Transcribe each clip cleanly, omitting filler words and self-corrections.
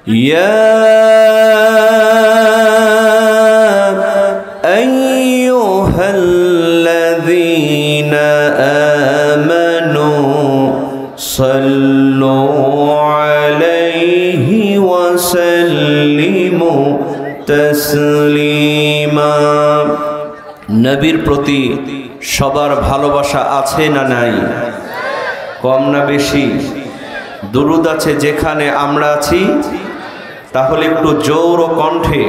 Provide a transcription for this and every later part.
ইয়া আইয়ুহাল্লাযীনা আমানু সাল্লু আলাইহি ওয়া সাল্লিমু তাসলিমা। নবীর প্রতি সবার ভালোবাসা আছে না নাই? কম না বেশি? দুরুদ আছে যেখানে আমরা আছি, তাহলে একটু জোর ও কণ্ঠে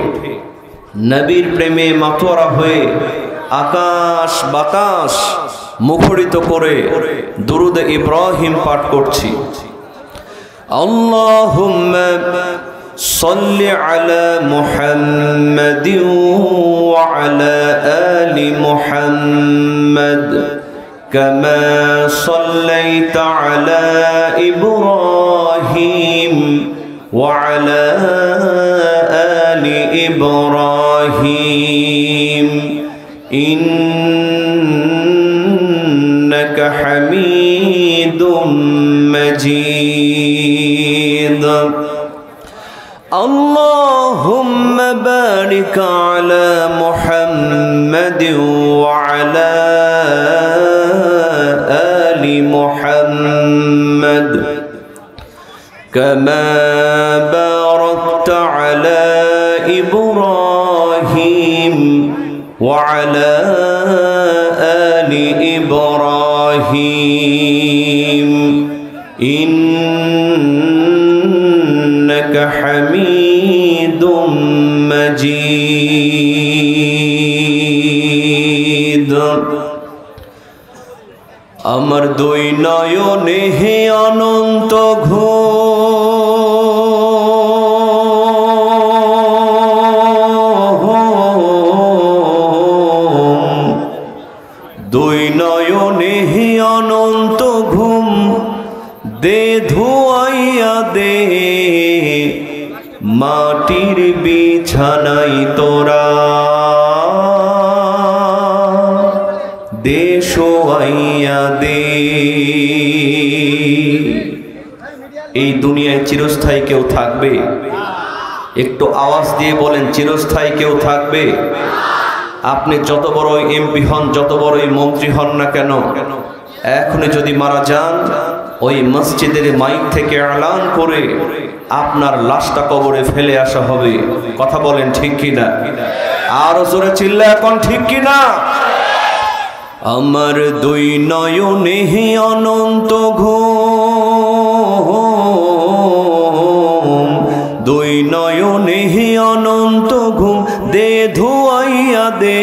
নবীর প্রেমে মাতোয়ারা হয়ে আকাশ বাতাস মুখরিত করে দুরুদ ইব্রাহিম পাঠ করছি। আল্লাহুম্মা সাল্লি আলা মুহাম্মাদিন ওয়া আলা আলি মুহাম্মাদ কামা সাল্লাইতা আলা ইব্রাহিম ওয়া আলা আলি ইব্রাহিম ইন্নাকা হামিদুম মাজিদ। اللهم بارك على محمد وعلى آل محمد كما باركت على إبراهيم وعلى آل إبراهيم إنك حميد مجيد। আমার দুই নয়নে হে অনন্ত ঘুম, দুই নয়নে হে অনন্ত ঘুম দে ধুয়াইয়া দে মাটির বিছানাই তোরা দে শোয়াইয়া দে। এই দুনিয়ায় চিরস্থায়ী কেউ থাকবে? একটু আওয়াজ দিয়ে বলেন, চিরস্থায়ী কেউ থাকবে? আপনি যত বড়ই এমপি হন, যত বড়ই মন্ত্রী হন না কেন, এখনই যদি মারা যান, ওই মসজিদের মাইক থেকে এলান করে আপনার লাশটা কবরে ফেলে আসা হবে। কথা বলেন ঠিক কিনা? আরো জোরে চিল্লা এখন ঠিক কিনা? আমার দুই নয়নে অনন্ত ঘুম, দুই নয়নে অনন্ত ঘুম দে ধুয়াইয়া দে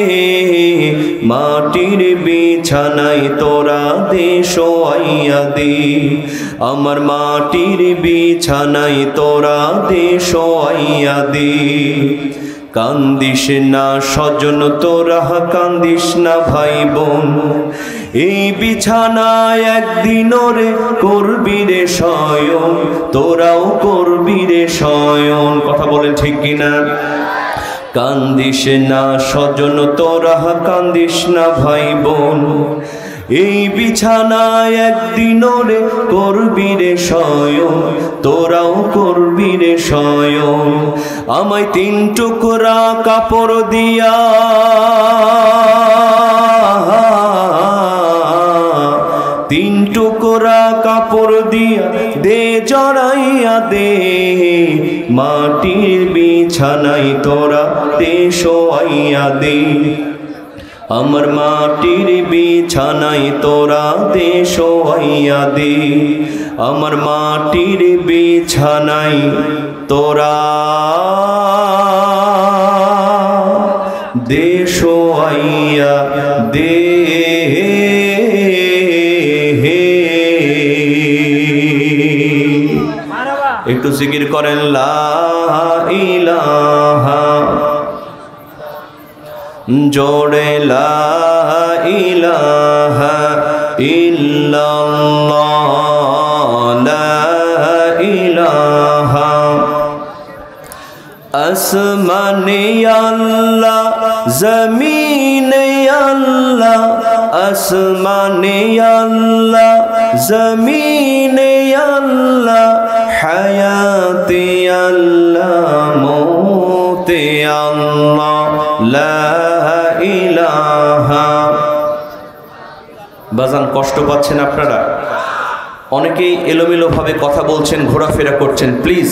মাটির বিছানাই তোরা দে শোয়াইয়া দে। আমার মাটির বিছানাই তোরা দে শোয়াইয়া দে। কান্দিস না স্বজন তোরা, কান্দিস না ভাই বোন, এই বিছানায় একদিন রে করবি রে শয়ন, তোরাও করবি রে শয়ন। কথা বলেন ঠিক কিনা? কান্দিস না স্বজন তোরা, কান্দিস না ভাই বোন, এই বিছানায় একদিন রে করবি রে শয়ন, তোরাও করবি রে শয়ন। আমায় তিন টুকরা কাপড় দিয়া তিন টুকরা কাপড় দিয়া দে জড়াইয়া দে মাটির বিছানাই তোরা দে শোয়াইয়া দে। আমার মাটির বিছানাই তোরা দে শোয়াইয়া দে। আমার মাটির বিছানাই তোরা দে শোয়াইয়া দে। একটু জিকির করেন লা ইলাহা, জোড়ে লা ইলাহা ইল্লাল্লাহ, লা ইলাহা। আসমানে আল্লাহ, জমিনে আল্লাহ, আসমানে আল্লাহ, জমিনে আল্লাহ, হায়াতি আল্লাহ মৌতে আল্লাহ লা ইলাহা। বাজান কষ্ট পাচ্ছেন আপনারা? অনেকেই এলোমেলোভাবে কথা বলছেন, ঘোরাফেরা করছেন। প্লিজ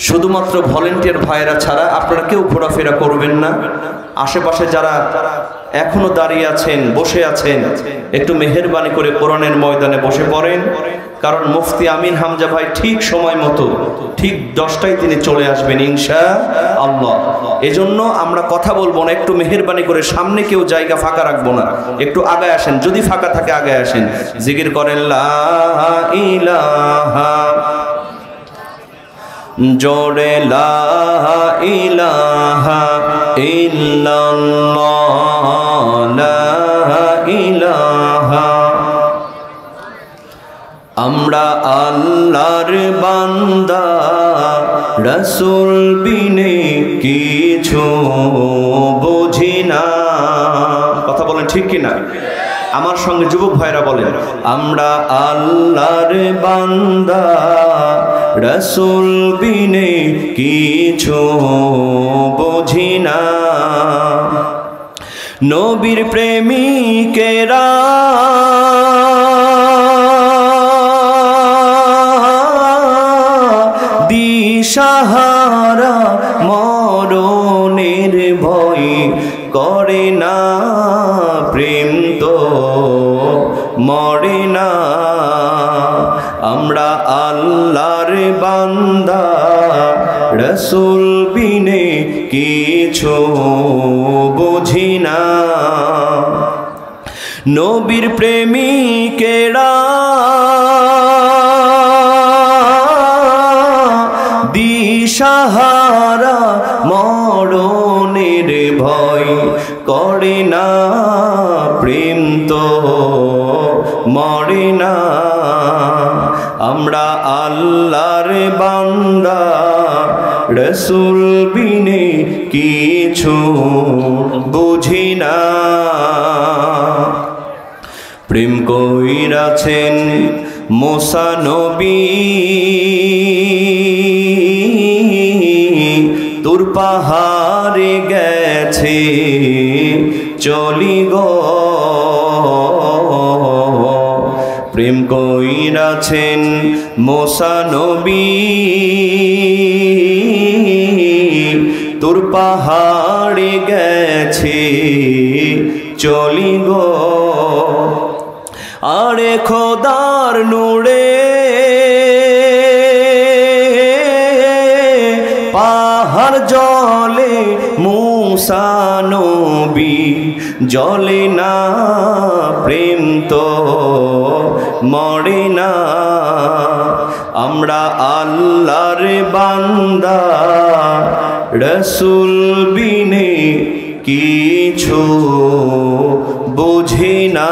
শুধুমাত্র ভলেন্টিয়ার ভাইয়েরা ছাড়া আপনারা কেউ ঘোরাফেরা করবেন না। আশেপাশে যারা এখনো দাঁড়িয়ে আছেন, বসে আছেন, একটু মেহেরবানি করে কোরআনের ময়দানে বসে পড়েন। কারণ মুফতি আমিন হামজা ভাই ঠিক সময় মতো ঠিক 10টায় তিনি চলে আসবেন ইনশাআল্লাহ। এজন্য আমরা কথা বলবো না, একটু মেহেরবানি করে সামনে কেউ জায়গা ফাঁকা রাখবো না, একটু আগায় আসেন, যদি ফাঁকা থাকে আগায় আসেন। জিকির করেন লা ইলাহা, জোরে লা ইলাহা ইল্লাল্লাহ লা ইলাহা। আমরা আল্লাহর বান্দা, রাসূল বিনে কিছু বুঝি না। কথা বলেন ঠিক কিনা? আমার সঙ্গে যুবক ভাইরা বলেন, আমরা আল্লাহর বান্দা, রাসূল বিনে কিছু বুঝি না। নবীর প্রেমিকেরা দিশাহারা, মরণের ভয় করে না, প্রেম তো মরে না। আমরা আল্লাহর বান্দা, রাসূল বিনে কিছু বুঝি না। নবীর প্রেমিকেরা দিশাহারা, মরণের ভয় করে না, প্রেম তো মরে না। আমরা আল্লাহর বান্দা, রাসূল বিনে কিছু বুঝি না। প্রেম কইরাছেন মুসা নবী, তুর পাহাড়ে গেছে চলি গো। প্রেম কইরাছেন মুসা নবী, তুর পাহাড়ে গেছে চলি গো। আরে খোদার নূরে পাহাড় জলে, মুসা নবী জলে না, প্রেম তো মরে না। আমরা আল্লাহর বান্দা, রাসূল বিনে কিছু বুঝি না।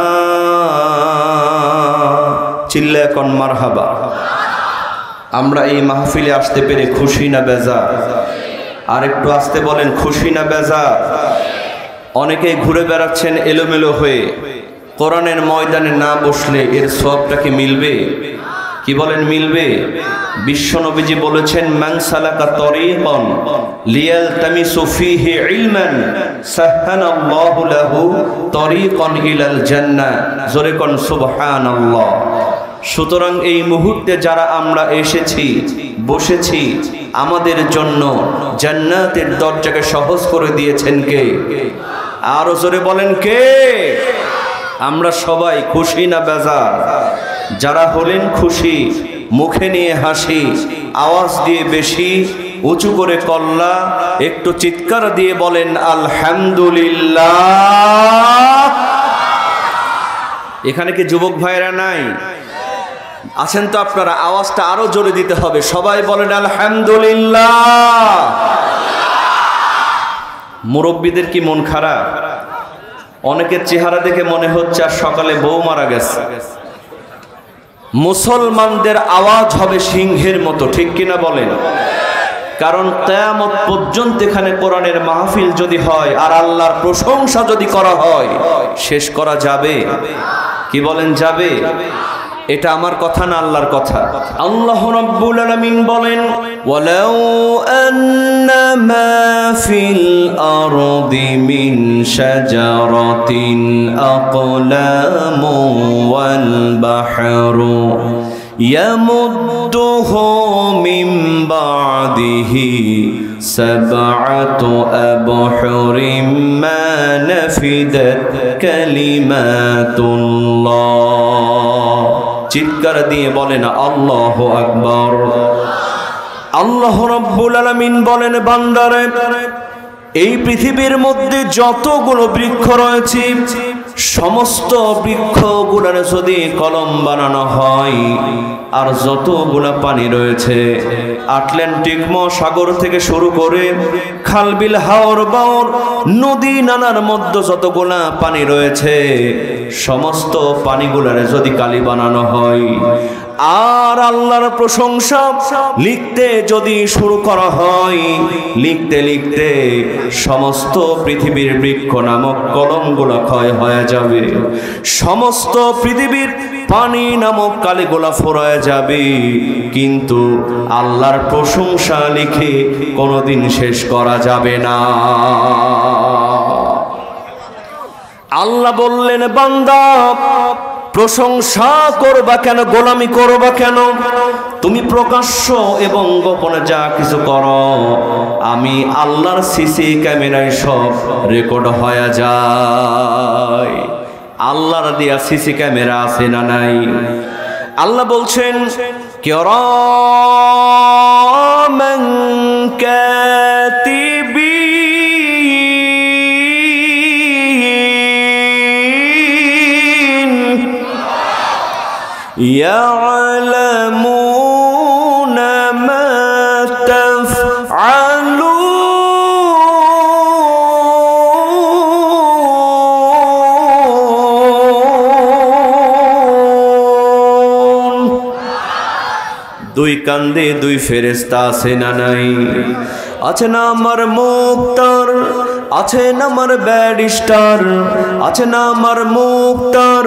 চিল্লায় কোন মারহাবা। আমরা এই মাহফিলে আসতে পেরে খুশি না বেজার? আর একটু আসতে বলেন, খুশি না বেজার? অনেকেই ঘুরে বেড়াচ্ছেন এলোমেলো হয়ে, কোরআনের ময়দানে না বসলে এর সওয়াবটা কি মিলবে? কি বলেন মিলবে? বিশ্বনবীজি বলেছেন, মান সালাকা তরিকান লিয়ালতামিসু ফীহি ইলমান সাহহানাল্লাহু লাহু তরিকান ইলাল জান্নাহ। জোরে কোন সুবহানাল্লাহ। সুতরাং এই মুহূর্তে যারা আমরা এসেছি, বসেছি, আমাদের জন্য জান্নাতের দরজাকে সহজ করে দিয়েছেন কে? আরো জোরে বলেন কে? আমরা সবাই খুশি না বেজার? যারা হলেন খুশি, মুখে নিয়ে হাসি, আওয়াজ দিয়ে বেশি উঁচু করে কল্লা, একটু চিৎকার দিয়ে বলেন আলহামদুলিল্লাহ। এখানে কি যুবক ভাইরা নাই? আছেন তো আপনারা? আওয়াজটা আরো জোরে দিতে হবে, সবাই বলেন আলহামদুলিল্লাহ। মুরব্বীদের কি মন খারাপ? অনেকের চেহারা দেখে মনে হচ্ছে আর সকালে বউ মারা গেছে। মুসলমানদের আওয়াজ হবে সিংহের মতো, ঠিক কিনা বলেন? কারণ কিয়ামত পর্যন্ত এখানে কোরআনের মাহফিল যদি হয় আর আল্লাহর প্রশংসা যদি করা হয়, শেষ করা যাবে? কি বলেন যাবে? এটা আমার কথা না আল্লাহর কথা। আল্লাহ রাব্বুল আলামিন বলেন, ওয়ালাউ আন্না মা ফিল আরদি মিন শাজারাতিন আকলামু ওয়াল বাহরু ইয়ামুদ্দুহু মিন বাদিহি সাবআতু আবহুরিম মা নাফিদাত কালিমাতুল্লাহ। চিৎকার দিয়ে বলেন আল্লাহু আকবার। আল্লাহ রাব্বুল আলামিন বলেন, বান্দারে এই পৃথিবীর মধ্যে যতগুলো বৃক্ষ রয়েছে সমস্ত বৃক্ষগুলোর যদি কলম বানানো হয়, আর যতগুলা পানি রয়েছে আটলান্টিক মহাসাগর থেকে শুরু করে খালবিল হাওর বাওর নদী নানার মধ্যে যতগুলা পানি রয়েছে সমস্ত পানিগুলার যদি কালি বানানো হয়, আর আল্লাহর প্রশংসা লিখতে যদি শুরু করা হয়, লিখতে লিখতে সমস্ত পৃথিবীর বৃক্ষ নামক কলমগুলো ক্ষয় হয়ে যাবে, সমস্ত পৃথিবীর পানি নামক কালিগুলা ফুরায় যাবে, কিন্তু আল্লাহর প্রশংসা লিখে কোনোদিন শেষ করা যাবে না। আল্লাহ বললেন, বান্দা প্রশংসা করবা কেন, গোলামি করবা কেন? তুমি প্রকাশ্য এবং গোপনে যা কিছু করো আমি আল্লাহর সিসি ক্যামেরায় সব রেকর্ড হয়ে যায়। আল্লাহর দিয়া সিসি ক্যামেরা আছে না নাই? আল্লাহ বলছেন, কিরামান কাতিবিন ইয়ালামুনা মা তাফআলুন। দুই কান্দে দুই ফেরেশতা আছে না নাই? আছে না আমার মুক্তার, আছে না আমার ব্যারিস্টার, আছে না আমার মুক্তার,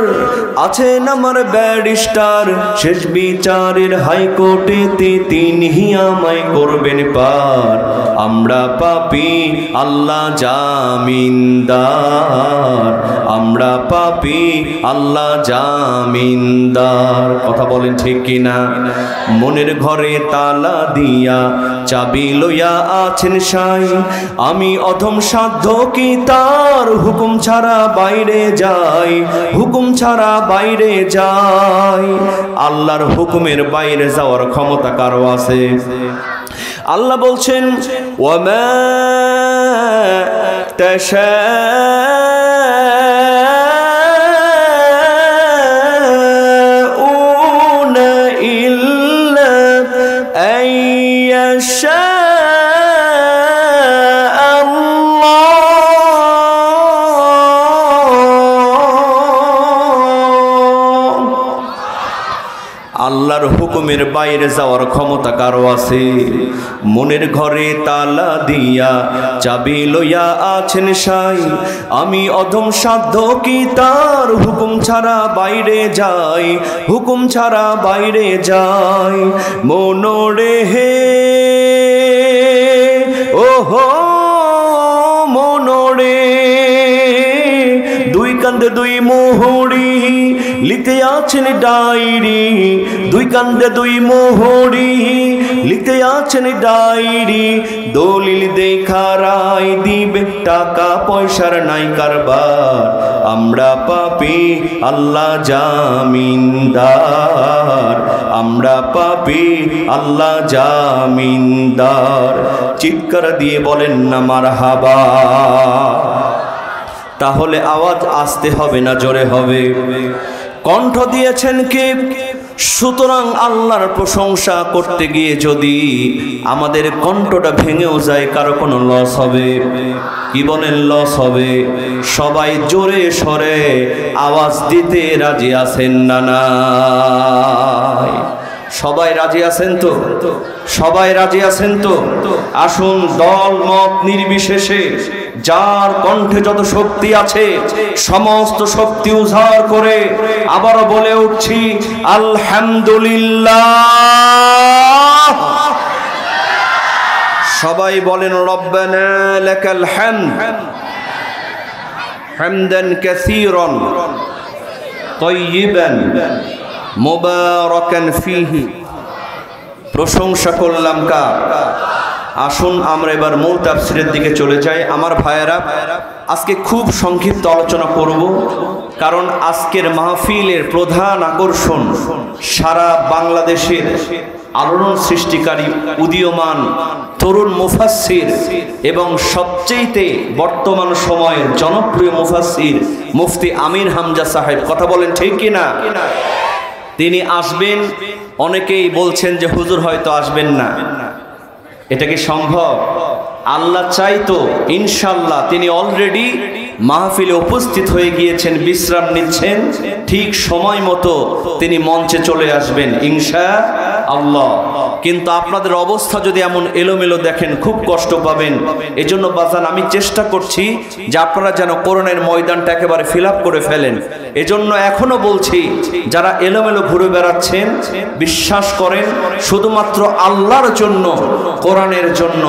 আছে না আমার ব্যারিস্টার, শেষ বিচারের হাইকোর্টেতে তিনি আমায় করবেন পার। আমরা পাপী আল্লাহ জামিনদার, আমরা পাপী আল্লাহ জামিনদার। কথা বলেন ঠিক কিনা? মনের ঘরে তালা দিয়া চাবি লইয়া আছেন সাই, আমি অধম সাধ্য কি তার হুকুম ছাড়া বাইরে যাই, হুকুম ছাড়া বাইরে যাই। আল্লাহর হুকুমের বাইরে যাওয়ার ক্ষমতা কারো আছে? আল্লাহ বলছেন, ওয়ামা তাশাউনা ইল্লা আইয়াশা আল্লাহর হুকুমের বাইরে যাওয়ার ক্ষমতা কারো আছে? মনের ঘরে তালা দিয়া চাবি লইয়া আছেন সাই, আমি অধম সাধ্য কি তার হুকুম ছাড়া বাইরে যাই, হুকুম ছাড়া বাইরে যাই। মনোরে হে ওহো মনোরে, দুই কান্দে দুই মোহরি লিখতে আছেন ডায়েরি, দুই কান্দে দুই মোহরি লিখতে আছেন ডায়েরি। দলিল দেখা রায় দিবে, টাকা পয়সার নাই কারবার, আমরা পাপী আল্লাহ জামিনদার, আমরা পাপী আল্লাহ জামিনদার। চিৎকার দিয়ে বলেন না মারহাবা। তাহলে আওয়াজ আসতে হবে না জোরে হবে? কণ্ঠ দিয়েছেন কে? সুতরাং আল্লাহর প্রশংসা করতে গিয়ে যদি আমাদের কণ্ঠটা ভেঙেও যায়, কারো কোনো লস হবে? কি বলেন লস হবে? সবাই জোরে সরে আওয়াজ দিতে রাজি আছেন না নাই? সবাই রাজি আছেন তো? সবাই রাজি আছেন তো? আসুন দল মত নির্বিশেষে যার কণ্ঠে যত শক্তি আছে সমস্ত শক্তি উজাড় করে আবারও বলে উঠছি আলহামদুলিল্লাহ। সবাই বলেন রব্বানা লাকাল হামদ হামদান কাসীরান তাইয়িবান মুবারাকান ফীহি। প্রশংসা করলাম কার? আসুন আমরা এবার মূল তাফসীরের দিকে চলে যাই। আমার ভাইয়েরা, আজকে খুব সংক্ষিপ্ত আলোচনা করব, কারণ আজকের মাহফিলের প্রধান আকর্ষণ সারা বাংলাদেশের আলোড়ন সৃষ্টিকারী উদীয়মান তরুণ মুফাসসির এবং সবচেয়ে বর্তমান সময়ের জনপ্রিয় মুফাসসির মুফতি আমির হামজা সাহেব। কথা বলেন ঠিক কিনা? তিনি আসবেন। অনেকেই বলছেন যে হুজুর হয়তো আসবেন না, এটা কি সম্ভব? আল্লাহ চাইতো ইনশাল্লাহ তিনি অলরেডি মাহফিলে উপস্থিত হয়ে গিয়েছেন, বিশ্রাম নিচ্ছেন, ঠিক সময় মতো তিনি মঞ্চে চলে আসবেন ইনশাআল্লাহ। কিন্তু আপনাদের অবস্থা যদি এমন এলোমেলো দেখেন খুব কষ্ট পাবেন। এজন্য বাজান আমি চেষ্টা করছি যে আপনারা যেন কোরআনের ময়দানটা একেবারে ফিল আপ করে ফেলেন। এজন্য এখনো বলছি, যারা এলোমেলো ঘুরে বেড়াচ্ছেন বিশ্বাস করেন শুধুমাত্র আল্লাহর জন্য, কোরআনের জন্য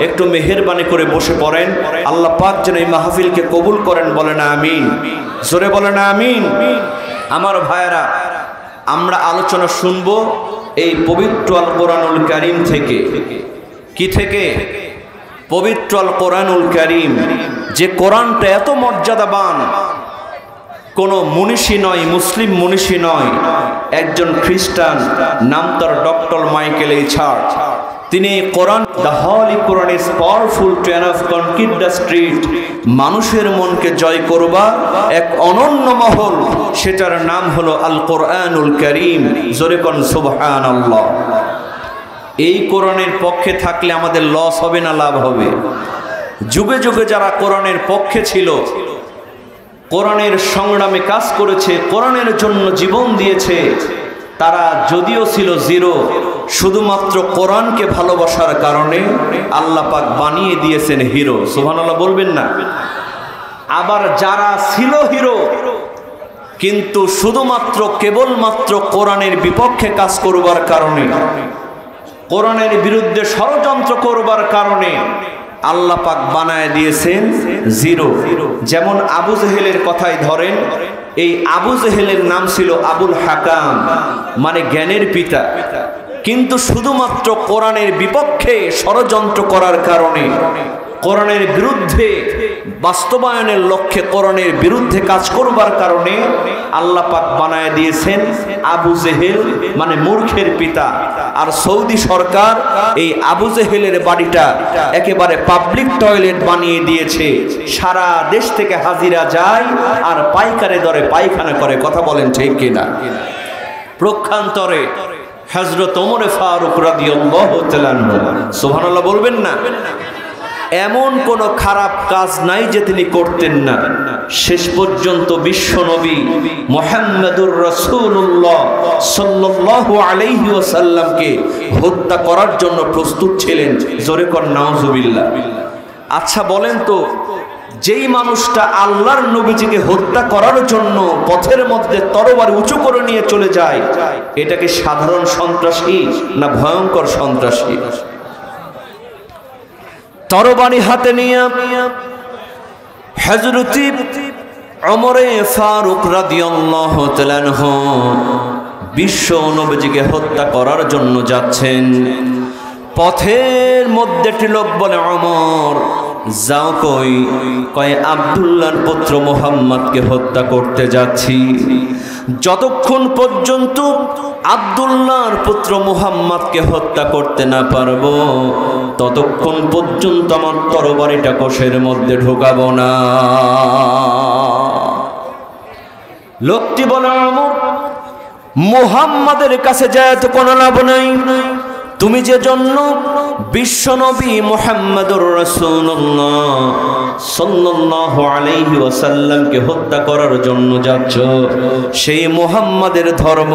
একটু মেহেরবানি করে বসে পড়েন। আল্লাহ পাক যেন এই মাহফিলকে কবুল করেন, বলেন আমিন। জোরে বলেন আমিন। আমার ভাইয়েরা, আমরা আলোচনা শুনবো এই পবিত্র আল কোরআনুল কারীম থেকে। কি থেকে? পবিত্র আল কোরআনুল কারীম, যে কোরআনটা এত মর্যাদাবান। কোনো মনীষী নয়, মুসলিম মনীষী নয়, একজন খ্রিস্টান, নাম তার ডক্টর মাইকেল এইচার্ড। তিনি কোরআন, the Holy Quran is powerful to enough conquer the street, মানুষের মনকে জয় করবা এক অনন্য মহল, সেটার নাম হলো আল কোরআনুল কারীম। জোরে কোন সুবহানাল্লাহ। এই কোরআনের পক্ষে থাকলে আমাদের লস হবে না লাভ হবে? যুগে যুগে যারা কোরআনের পক্ষে ছিল, কোরআনের সংগ্রামে কাজ করেছে, কোরআনের জন্য জীবন দিয়েছে, তারা যদিও ছিল জিরো, শুধুমাত্র কোরআনকে ভালোবাসার কারণে আল্লাহ পাক বানিয়ে দিয়েছেন হিরো। সুবহানাল্লাহ বলবেন না? আবার যারা ছিল হিরো কিন্তু শুধুমাত্র কেবলমাত্র কোরআনের বিপক্ষে কাজ করবার কারণে, কোরআনের বিরুদ্ধে ষড়যন্ত্র করবার কারণে আল্লাহ পাক বানায় দিয়েছেন জিরো। যেমন আবু জেহেলের কথাই ধরেন। এই আবু জেহেলের নাম ছিল আবুল হাকাম, মানে জ্ঞানের পিতা। কিন্তু শুধুমাত্র কোরআনের বিপক্ষে ষড়যন্ত্র করার কারণে, কোরআনের বিরুদ্ধে বাস্তবায়নের লক্ষ্যে কোরআনের বিরুদ্ধে কাজ করবার কারণে আল্লাহ পাক বানায় দিয়েছেন আবু জেহেল, মানে মূর্খের পিতা। আর সৌদি সরকার এই আবু জেহেলের বাড়িটা একেবারে পাবলিক টয়লেট বানিয়ে দিয়েছে। সারা দেশ থেকে হাজিরা যায় আর পাইকারে দরে পায়খানা করে। কথা বলেন ঠিক কিনা? প্রক্ষান্তরে হযরত ওমর ফারুক রাদিয়াল্লাহু তাআলা আনহু, সুবহানাল্লাহ বলবেন না? এমন কোন খারাপ কাজ নাই যে তিনি করতেন না। শেষ পর্যন্ত বিশ্ব নবী মুহাম্মদুর রাসূলুল্লাহ সাল্লাল্লাহু আলাইহি ওয়াসাল্লামকে হত্যা করার জন্য প্রস্তুত ছিলেন। জোরে কর নাউজুবিল্লাহ। আচ্ছা বলেন তো, যেই মানুষটা আল্লাহর নবীজিকে হত্যা করার জন্য পথের মধ্যে তরবারি উঁচু করে নিয়ে চলে যায়, এটাকে সাধারণ সন্ত্রাসী না ভয়ঙ্কর সন্ত্রাসী? তরবারি হাতে নিয়ে হযরত ওমর ফারুক রাদিয়াল্লাহু তাআলা আনহু বিশ্ব নবীজিকে হত্যা করার জন্য যাচ্ছেন। পথের মধ্যে একটি লোক বলে, ওমর যাও কই? কয় আব্দুল্লাহর পুত্র মুহাম্মদকে হত্যা করতে যাচ্ছি। যতক্ষণ পর্যন্ত আব্দুল্লাহর পুত্র মুহাম্মদকে হত্যা করতে না পারবো, ততক্ষণ পর্যন্ত আমার তরবারিটা কোষের মধ্যে ঢোকাবো না। লোকটি বলে, ওমর মুহাম্মাদের কাছে যায় তো কোনো লাভ নাই, তুমি যে জন্য বিশ্বনবী মুহাম্মদুর রাসূলুল্লাহ সাল্লাল্লাহু আলাইহি ওয়াসাল্লামকে হত্যা করার জন্য যাচ্ছ, সেই মুহাম্মাদের ধর্ম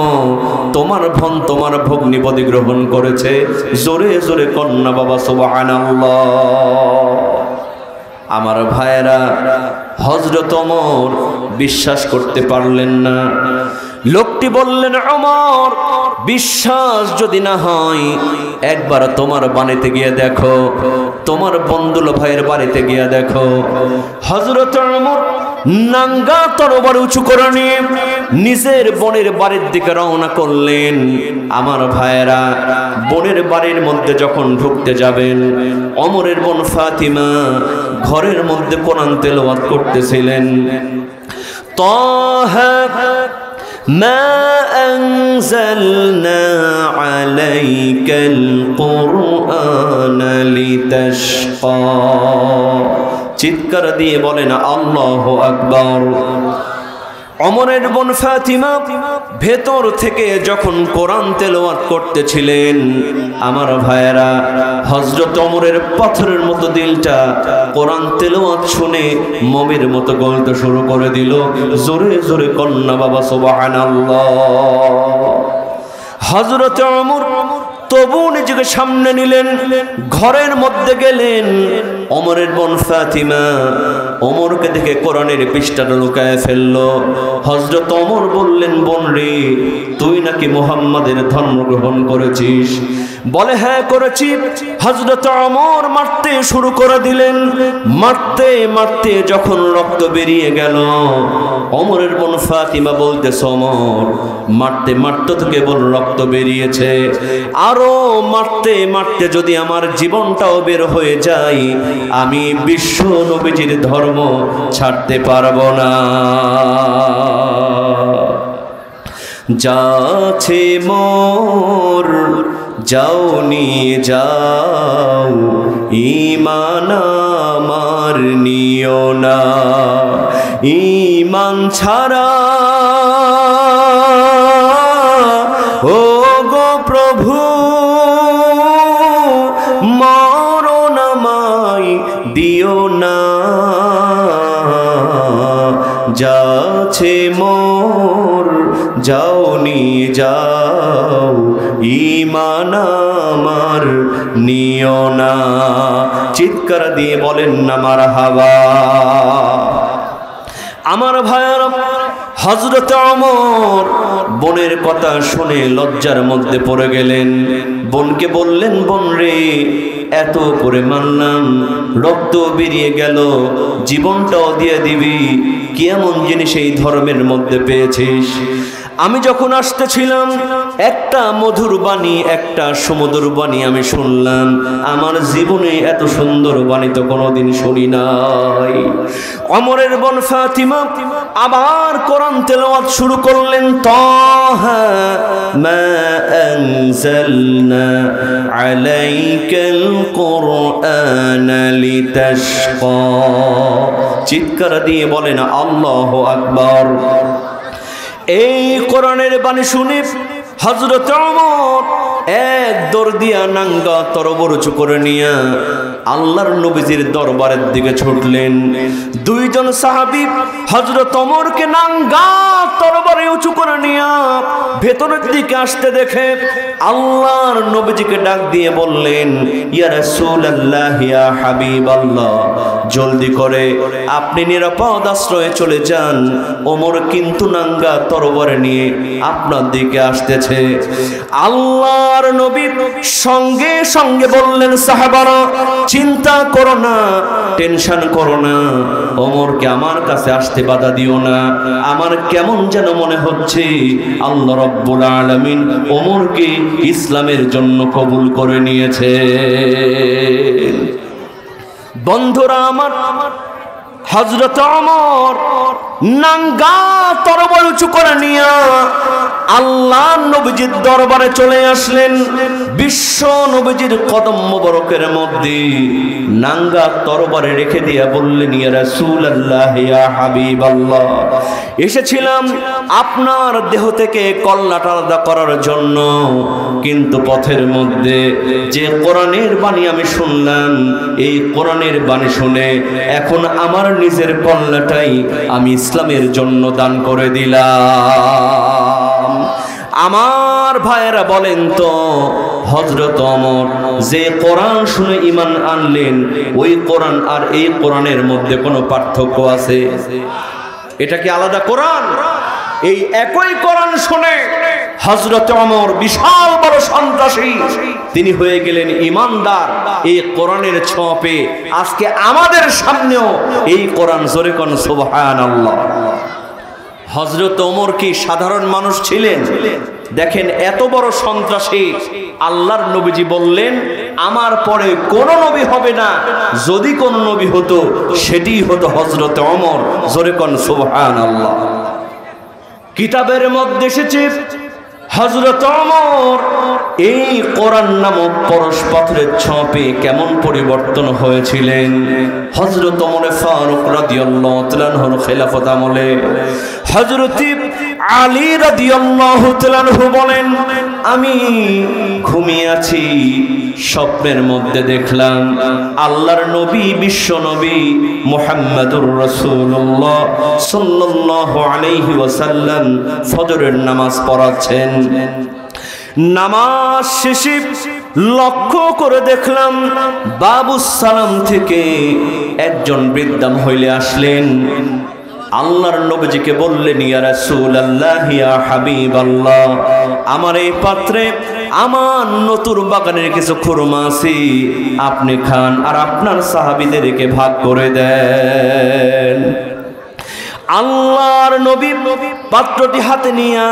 তোমার ভগ্নিপতি গ্রহণ করেছে। জোরে জোরে কন্যা বাবা সুবহানাল্লাহ। আমার ভাইয়েরা, হযরত ওমর বিশ্বাস করতে পারলেন না। লোকটি বললেন, ওমর, বিশ্বাস যদি না হয় একবার তোমার বাড়িতে গিয়ে দেখো, তোমার বন্ধুল ভাইয়ের বাড়িতে গিয়ে দেখো। হযরত ওমর নাঙ্গা তরবারি উঁচু করে নিয়ে নিজের বোনের বাড়ির দিকে রওনা করলেন। আমার ভাইয়েরা, বোনের বাড়ির মধ্যে যখন ঢুকতে যাবেন, ওমরের বোন ফাতিমা ঘরের মধ্যে কোরআন তেলাওয়াত করতেছিলেন। তাহা ما أنزلنا عليك القرآن لتشقى। চিৎকার দিয়ে বলেন আল্লাহু আকবার। ওমরের বোন ফাতিমা ভেতর থেকে যখন কোরআন তেলাওয়াত করতেছিলেন, আমার ভাইয়েরা, হযরত ওমরের পাথরের মতো দিলটা কোরআন তেলাওয়াত শুনে মোমের মতো গলতে শুরু করে দিল। জোরে জোরে কন্যা বাবা সুবহানাল্লাহ। হযরত ওমর তবু নিজেকে সামনে নিলেন, ঘরের মধ্যে গেলেন। ওমরের বোন ফাতিমা ওমরকে দেখে কোরআনের পৃষ্ঠাটা লুকায় ফেললো। হযরত ওমর বললেন, বোন রে, তুই নাকি মুহাম্মাদের ধর্ম গ্রহণ করেছিস? বলে, হ্যাঁ করেছি। হযরত ওমর মারতে শুরু করে দিলেন। মারতে মারতে যখন রক্ত বেরিয়ে গেল, ওমরের বোন ফাতিমা বলতেছে, ওমর, মারতে মারতে তো কেবল রক্ত বেরিয়েছে, আরো মারতে মারতে যদি আমার জীবনটাও বের হয়ে যায়, আমি বিশ্ব নবীজির ধর্ম ছাড়তে পারবো না। যাচ্ছে মোর যাও নিয়ে যাও, ঈমান আমার নিও না, ঈমান ছাড়া ও গো প্রভু মরণ আমায় দিও না। যাচ্ছে মোর যাও নিয়ে যাও, ঈমান আমার নিও না। চিৎকার দিয়ে বলেন না মারহাবা। আমার ভাইয়েরা, হযরত ওমর বোনের কথা শুনে লজ্জার মধ্যে পড়ে গেলেন। বোনকে বললেন, বোন রে, এত করে মানলাম, রক্ত বেরিয়ে গেল, জীবনটাও দিয়ে দিবি, কি এমন জিনিস এই ধর্মের মধ্যে পেয়েছিস? আমি যখন আসতেছিলাম একটা মধুর বাণী, একটা সুমধুর বাণী আমি শুনলাম। আমার জীবনে এত সুন্দর বাণী তো কোনোদিন শুনি নাই। ওমরের বোন ফাতিমা আবার কোরআন তেলাওয়াত শুরু করলেন। তাহা মা আনজালনা আলাইকাল কুরআনা লিতাশকা। চিৎকার দিয়ে বলেন আল্লাহু আকবার। এই কোরআনের বাণী শুনে হযরত ওমর এক দৌড় দিয়া নাঙ্গা তরবারি উঁচু করে নিয়া আল্লাহর নবীজির দরবারের দিকে ছুটলেন। দুইজন সাহাবী হযরত ওমরকে নাঙ্গা তরবারি উঁচু করে নিয়া ভেতরের দিকে আসতে দেখে আল্লাহর নবীজিকে ডাক দিয়ে বললেন, ইয়া রাসূলুল্লাহ, ইয়া হাবিবাল্লাহ, জলদি করে আপনি নিরাপদ আশ্রয়ে চলে যান, ওমর কিন্তু নাঙ্গা তরবারি নিয়ে আপনার দিকে আসতেছে। আল্লাহর নবী সঙ্গে সঙ্গে বললেন, সাহাবারা, চিন্তা করো না, টেনশন করো না, ওমরকে আমার কাছে আসতে বাধা দিও না। আমার কেমন যেন মনে হচ্ছে আল্লাহ রাব্বুল আলামিন ওমরকে ইসলামের জন্য কবুল করে নিয়েছে। বন্ধুরা আমার, হযরত ওমর নাঙ্গা তরবারি উঁচু করে নিয়ে আল্লাহ নবীজির দরবারে চলে আসলেন। বিশ্ব নবীজির কদম মোবারকের মধ্যে নাঙ্গা তরবারি রেখে দিয়ে বললেন, ইয়া রাসূলুল্লাহ, ইয়া হাবিবাল্লাহ, এসেছিলাম আপনার দেহ থেকে কল্লাটা আলাদা করার জন্য, কিন্তু পথের মধ্যে যে কোরআনের বাণী আমি শুনলাম, এই কোরআনের বাণী শুনে এখন আমার নিজের কল্লাটাই আমি ইসলামের জন্য দান করে দিলাম। আমার ভাইয়েরা বলেন তো, হযরত ওমর যে কোরআন শুনে ঈমান আনলেন, ওই কোরআন আর এই কোরআনের মধ্যে কোনো পার্থক্য আছে? এটা কি আলাদা কোরআন? এই একই কোরআন শুনে হযরত ওমর বিশাল বড় সন্ত্রাসী, তিনি হয়ে গেলেন ঈমানদার। এই কোরআনের ছোঁয়া পেয়ে আজকে আমাদের সামনেও এই কোরআন, জোরে কোন সুবহানাল্লাহ। হযরত ওমর কি সাধারণ মানুষ ছিলেন? দেখেন, এত বড় সন্ত্রাসী, আল্লাহর নবীজি বললেন আমার পরে কোন নবী হবে না, যদি কোন নবী হতো সেটিই হতো হযরত ওমর, জোরে কোন সুবহানাল্লাহ। কিতাবের মধ্যে এসেছে হযরত ওমর এই কোরআন নামক পরশ পাথরের ছোঁয়াপে কেমন পরিবর্তন হয়েছিলেন। হযরত ওমর ফারুক রাদিয়াল্লাহু তাআলা আনহুর খেলাফত আমলে হযরত আলী রাদিয়াল্লাহু তাআলা আনহু বলেন, আমি ঘুমিয়ে আছি, স্বপ্নের মধ্যে দেখলাম আল্লাহর নবী, বিশ্ব নবী মুহাম্মদুর রাসূলুল্লাহ সাল্লাল্লাহু আলাইহি ওয়াসাল্লাম ফজরের নামাজ পড়াচ্ছেন। নামাজ শেষে লক্ষ্য করে দেখলাম বাবুস সালাম থেকে একজন বৃদ্ধা মহিলা আসলেন। আল্লাহর নবীজিকে বললেন, ইয়া রাসূলুল্লাহ, ইয়া হাবিবাল্লাহ, আমার এই পাত্রে আমার নতুন বাগানের কিছু খুরমা আছে, আপনি খান আর আপনার সাহাবীদেরকে ভাগ করে দেন। আল্লাহর নবী পাত্রটি হাতে নিয়ে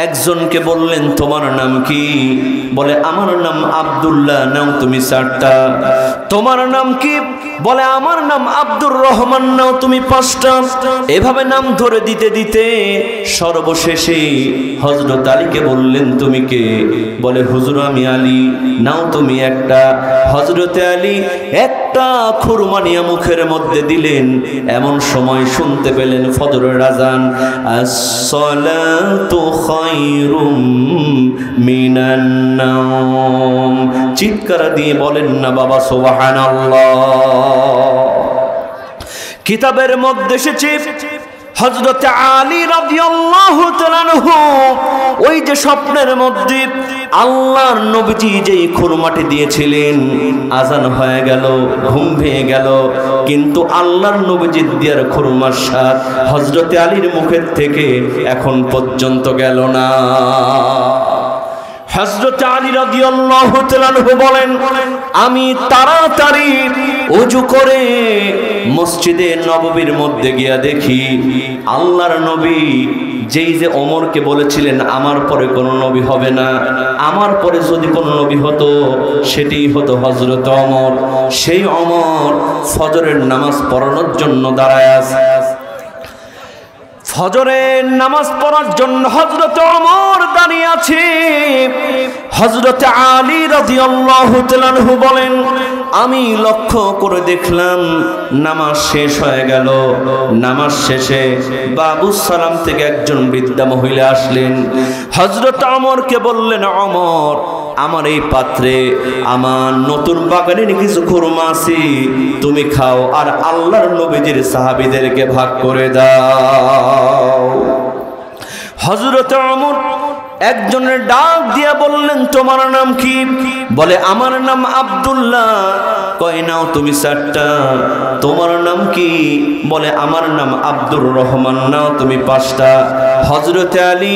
একজনকে বললেন, তোমার নাম কি? বলে, আমার নাম আব্দুল্লাহ। নাও তুমি 4টা। তোমার নাম কি? বলে, আমার নাম আব্দুর রহমান। নাও তুমি 5টা। এভাবে নাম ধরে দিতে দিতে সর্বশেষে হযরত আলীকে বললেন, তুমি কে? বলে, হুজুর আমি আলী। নাও তুমি 1টা। হযরত আলী একটা খুরমা নিয়ে মুখের মধ্যে দিলেন। এমন সময় শুনতে পেলেন ফজরের আযান, আসসালাতু খায়রুম মিনান নাওম। চিৎকার দিয়ে বলেন না বাবা সুবহানাল্লাহ। কিতাবের মধ্যে এসেছে হযরত আলী রাদিয়াল্লাহু তাআলা আনহু ওই যে স্বপ্নের মধ্যে আল্লাহর নবীজি যেই খুরমাটি দিয়েছিলেন, আজান হয়ে গেল, ঘুম ভেঙে গেল, কিন্তু আল্লাহর নবীজির দেওয়ার খুরমার স্বাদ হযরত আলীর মুখের থেকে এখন পর্যন্ত গেল না। হযরত আলী রাদিয়াল্লাহু তাআলা আনহু বলেন, আমি তাড়াতাড়ি ওযু করে মসজিদে নববীর মধ্যে গিয়া দেখি আল্লাহর নবী যেই যে ওমরকে বলেছিলেন আমার পরে কোনো নবী হবে না, আমার পরে যদি কোনো নবী হতো সেটি হতো হযরত ওমর। সেই ওমর ফজরের নামাজ পড়ানোর জন্য দাঁড়ায় আছে। ফজরের নামাজ পড়ার জন্য হযরত ওমর দাঁড়িয়ে আছে। হযরত আলী রাদিয়াল্লাহু তাআলা আনহু বলেন, আমি লক্ষ্য করে দেখলাম নামাজ শেষ হয়ে গেল। নামাজ শেষে বাবুস সালাম থেকে একজন বৃদ্ধা মহিলা আসলেন। হযরত ওমরকে বললেন, ওমর, আমার এই পাত্রে আমার নতুন বাগানের কিছু খুরমা আছে, তুমি খাও আর আল্লাহর নবীজির সাহাবীদেরকে ভাগ করে দাও। হযরত ওমর একজনের ডাক দিয়া বললেন, তোমার নাম কি? বলে, আমার নাম আব্দুল্লাহ। কয়, নাও তুমি 4টা। তোমার নাম কি? বলে, আমার নাম আব্দুর রহমান। নাও তুমি 5টা। হযরত আলী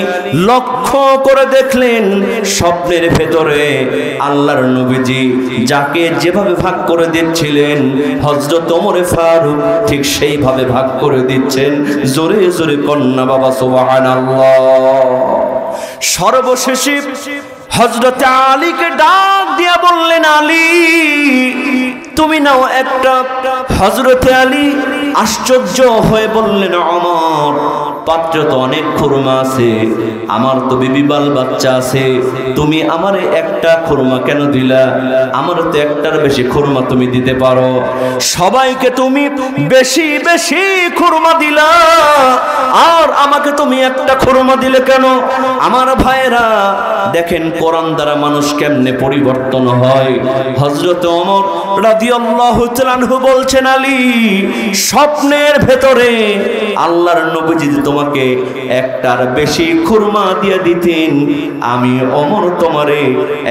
লক্ষ্য করে দেখলেন স্বপ্নের ভেতরে আল্লাহর নবীজি যাকে যেভাবে ভাগ করে দিচ্ছিলেন হযরত ওমর ফারুক ঠিক সেইভাবে ভাগ করে দিচ্ছেন। জোরে জোরে কন্যা বাবা সুবহানাল্লাহ। সর্বশেষে হযরত আলীকে ডাক দিয়া বললেন, আলী তুমি নাও 1টা। হযরত আলী আশ্চর্য হয়ে বললেন, ওমর, পাত্রে তো অনেক খুরমা আছে, আমার তো বিবি বাল বাচ্চা আছে, তুমি আমারে একটা খুরমা কেন দিলা? আমার তো একটার বেশি খুরমা তুমি দিতে পারো, সবাইকে তুমি বেশি বেশি খুরমা দিলা, আর আমাকে তুমি একটা খুরমা দিলে কেন? আমার ভাইরা দেখেন কোরআন দ্বারা মানুষ কেমনে পরিবর্তন হয়। হযরত ওমর রাদিয়াল্লাহু তাআলা আনহু বলছেন, আলী, স্বপ্নের ভেতরে আল্লাহর নবী যদি তোমাকে একটার বেশি খুরমা দিয়া দিতেন, আমি ওমর তোমারে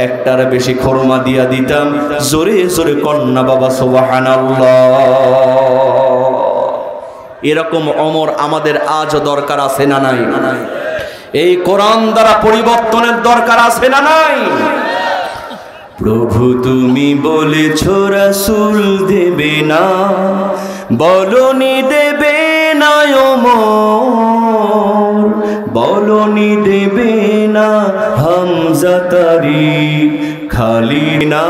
একটার বেশি খুরমা দিয়া দিতাম। জোরে জোরে কন্যা বাবা সুবহানাল্লাহ। এরকম ওমর আমাদের আজও দরকার আছে না নাই? এই কোরআন দ্বারা পরিবর্তনের দরকার আছে না নাই? প্রভু তুমি বলেছো রাসূল দেবে না, বলনি দেবে না ওমর, বলনি দেবে না হামজা তারিক খালি না।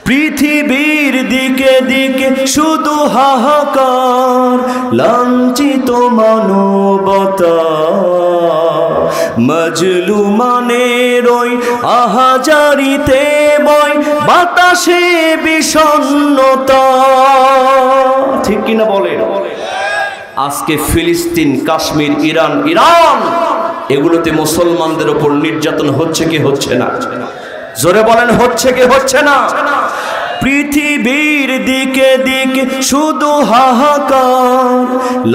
পৃথিবীর দিকে দিকে শুধু হাহাকার, লাঞ্ছিত মানবতা, মজলুমানের ওই আহাজারিতে বয় বাতাসে বিষণ্ণতা। ঠিক কিনা বলেন? আজকে ফিলিস্তিন, কাশ্মীর, ইরান এগুলোতে মুসলমানদের উপর নির্যাতন হচ্ছে কি হচ্ছে না? জোরে বলেন, হচ্ছে কি হচ্ছে না? পৃথিবীর দিকে দিকে শুধু হাহাকার,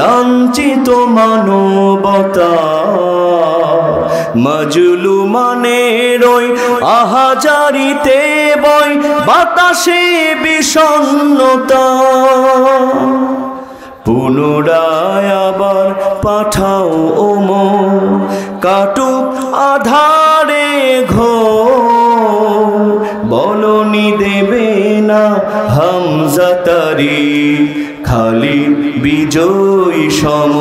লাঞ্ছিত মানবতা, মজলুমানের ওই আহাজারিতে বয় বাতাসে বিষণ্ণতা। পুনরায় আবার পাঠাও ওমর, কাটুক আধারে ঘোর, বলনি দেবে না হামজা তারিক খালি বিজয়ী সম।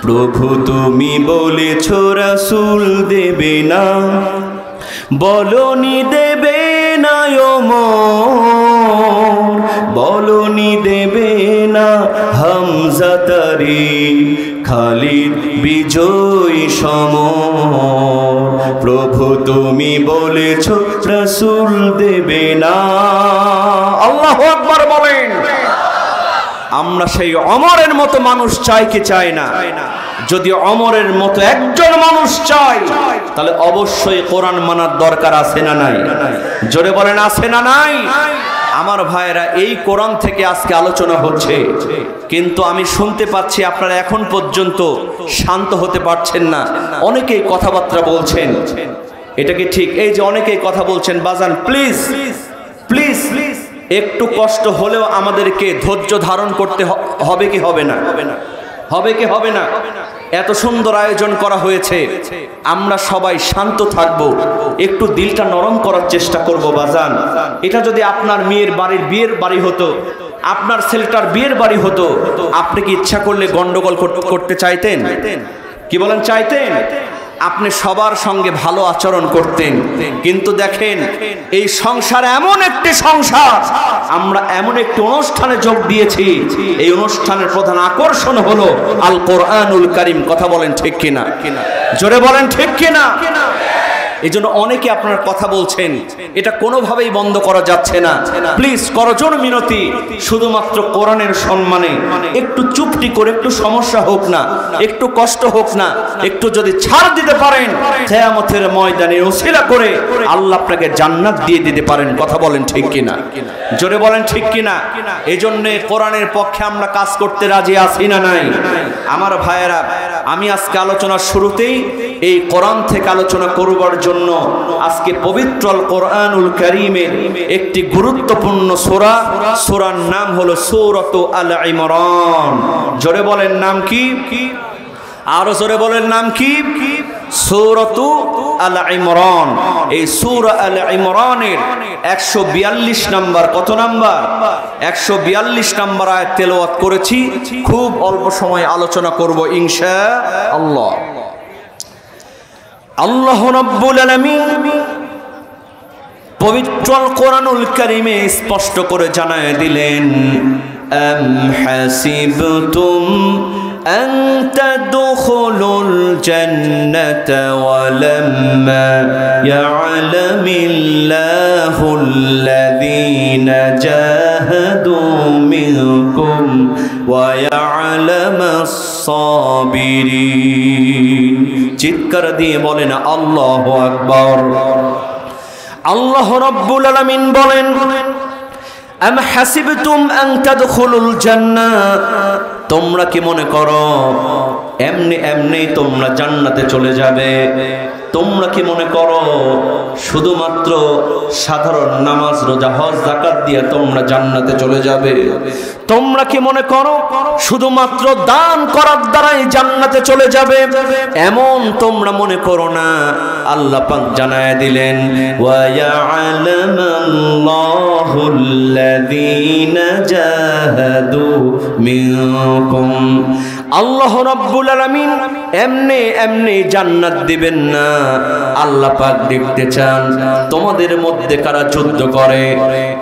প্রভু তুমি বলেছো রাসূল দেবে না, বলনি দেবে না ওমর, বলনি দেবে না হামজা তারিক খালিদ বিজয়ী সম। প্রভু তুমি বলেছো রাসূল দেবে না। আল্লাহু আকবার বলেন। আমরা সেই ওমরের মতো মানুষ চাই কি চাই না? যদি ওমরের মতো একজন মানুষ চাই, তাহলে অবশ্যই কোরআন মানার দরকার আছে না নাই? জোরে বলেন, আছে না নাই? আমার ভাইয়েরা, এই কোরআন থেকে আজকে আলোচনা হচ্ছে, কিন্তু আমি শুনতে পাচ্ছি আপনারা এখন পর্যন্ত শান্ত হতে পারছেন না। অনেকেই কথাবার্তা বলছেন, এটা কি ঠিক? এই যে অনেকেই কথা বলছেন, বাজান প্লিজ প্লিজ একটু কষ্ট হলেও আমাদেরকে ধৈর্য ধারণ করতে হবে কি হবে না? হবে কি হবে না? এত সুন্দর আয়োজন করা হয়েছে, আমরা সবাই শান্ত থাকব, একটু দিলটা নরম করার চেষ্টা করব বাজান। এটা যদি আপনার মেয়ের বাড়ির বিয়ের বাড়ি হতো, আপনার ছেলেটার বিয়ের বাড়ি হতো, আপনি কি ইচ্ছা করলে গন্ডগোল করতে চাইতেন? কি বলেন, চাইতেন? আপনি সবার সঙ্গে ভালো আচরণ করতেন। কিন্তু দেখেন, এই সংসার এমন একটি সংসার, আমরা এমন একটি অনুষ্ঠানে যোগ দিয়েছি, এই অনুষ্ঠানের প্রধান আকর্ষণ হলো আল কোরআনুল কারীম। কথা বলেন ঠিক কিনা? জোরে বলেন ঠিক কিনা? এই জন্য অনেকে আপনার কথা বলছেন, এটা কোনোভাবেই বন্ধ করা যাচ্ছে না। প্লিজ করজোড় মিনতি, শুধুমাত্র কোরআনের সম্মানে একটু চুপটি করে, একটু সমস্যা হোক না, একটু কষ্ট হোক না, একটু যদি ছাড় দিতে পারেন, কিয়ামতের ময়দানে ওসিলা করে আল্লাহ আপনাকে জান্নাত দিয়ে দিতে পারেন। কথা বলেন ঠিক কিনা? জোরে বলেন ঠিক কিনা? এই জন্য কোরআনের পক্ষে আমরা কাজ করতে রাজি আছি না নাই? আমার ভাইয়েরা, আমি আজকে আলোচনার শুরুতেই এই কোরআন থেকে আলোচনা করবার জন্য আজকে পবিত্র আল কোরআনুল কারীমের একটি গুরুত্বপূর্ণ সূরা, সূরার নাম হলো সূরাতু আল ইমরান। জোরে বলেন নাম কি? আরো জোরে বলেন নাম কি? সূরাতু আল ইমরান। এই সূরা আল ইমরানের 142 নাম্বার, কত নাম্বার? 142 নাম্বার আয়াত তেলাওয়াত করেছি। খুব অল্প সময় আলোচনা করব ইনশাআল্লাহ। আল্লাহ রাব্বুল আলামিন পবিত্র কোরআনুল কারীমে স্পষ্ট করে জানায় দিলেন, আম হাসিবতুম আন তাদখুলুল জান্নাতা ওয়ালাম্মা ইয়া'লামিল্লাহুল্লাযীনা জাহাদু মিনকুম ওয়া ইয়া'লামাস সাবিরিন। চিৎকার দিয়ে বলেন আল্লাহু আকবার। আল্লাহ রাব্বুল আলামিন বলেন, আম হাসিবতুম আন তাদখুলুল জান্নাহ, তোমরা কি মনে করো এমনি এমনি তোমরা জান্নাতে চলে যাবে? তোমরা কি মনে করো শুধুমাত্র সাধারণ নামাজ রোজা হজ যাকাত দিয়ে তোমরা জান্নাতে চলে যাবে? তোমরা কি মনে করো শুধুমাত্র দান করার দ্বারাই জান্নাতে চলে যাবে? এমন তোমরা মনে করো না। আল্লাহ পাক জানায় দিলেন, ওয়া ইয়া'লামাল্লাহুল্লাযীনা জাহাদু মিনকুম। আল্লাহ রাব্বুল আলামিন এমনি এমনি জান্নাত দিবেন না। আল্লাহ পাক দেখতে চান তোমাদের মধ্যে কারা যুদ্ধ করে,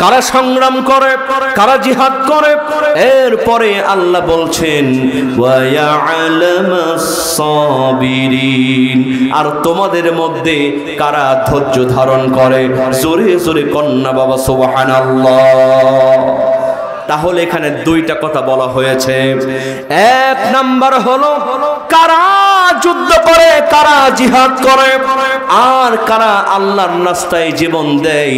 কারা সংগ্রাম করে, কারা জিহাদ করে। এরপরে আল্লাহ বলছেন, ওয়া ইয়া'লামাস সাবিরিন, আর তোমাদের মধ্যে কারা ধৈর্য ধারণ করে। জোরে জোরে কন্যা বাবা সুবহানাল্লাহ। তাহলে এখানে দুইটা কথা বলা হয়েছে। এক নাম্বার হলো কারা যুদ্ধ করে, কারা জিহাদ করে, আর কারা আল্লাহর রাস্তায় জীবন দেয়,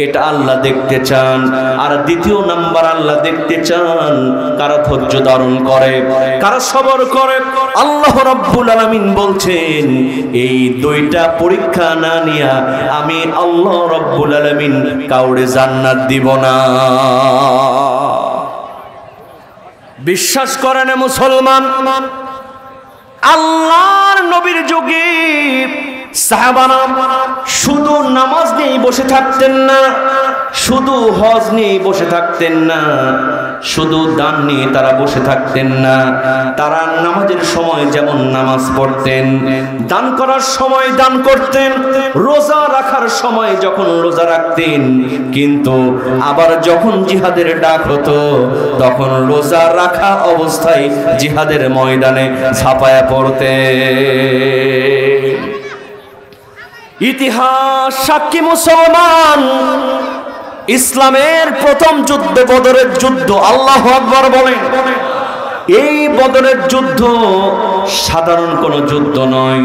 এটা আল্লাহ দেখতে চান। আর দ্বিতীয় নাম্বার আল্লাহ দেখতে চান কারা ধৈর্য ধারণ করে, কারা সবর করে। আল্লাহ রাব্বুল আলামিন বলছেন, এই দুইটা পরীক্ষা না নিয়া আমি আল্লাহ রাব্বুল আলামিন কাউরে জান্নাত দিব না। বিশ্বাস করে না মুসলমান? আল্লাহর নবীর যুগে সাহাবারা শুধু নামাজ নিয়ে বসে থাকতেন না, শুধু হজ নিয়ে বসে থাকতেন না, শুধু দান নিয়ে তারা বসে থাকতেন না। তারা নামাজের সময় যেমন নামাজ পড়তেন, দান করার সময় দান করতেন, রোজা রাখার সময় যখন রোজা রাখতেন, কিন্তু আবার যখন জিহাদের ডাক হতো তখন রোজা রাখা অবস্থায় জিহাদের ময়দানে ঝাঁপায়া পড়তে। ইতিহাস সাক্ষী মুসলমান, ইসলামের প্রথম যুদ্ধ বদরের যুদ্ধ। আল্লাহু আকবার বলেন। এই বদরের যুদ্ধ সাধারণ কোন যুদ্ধ নয়।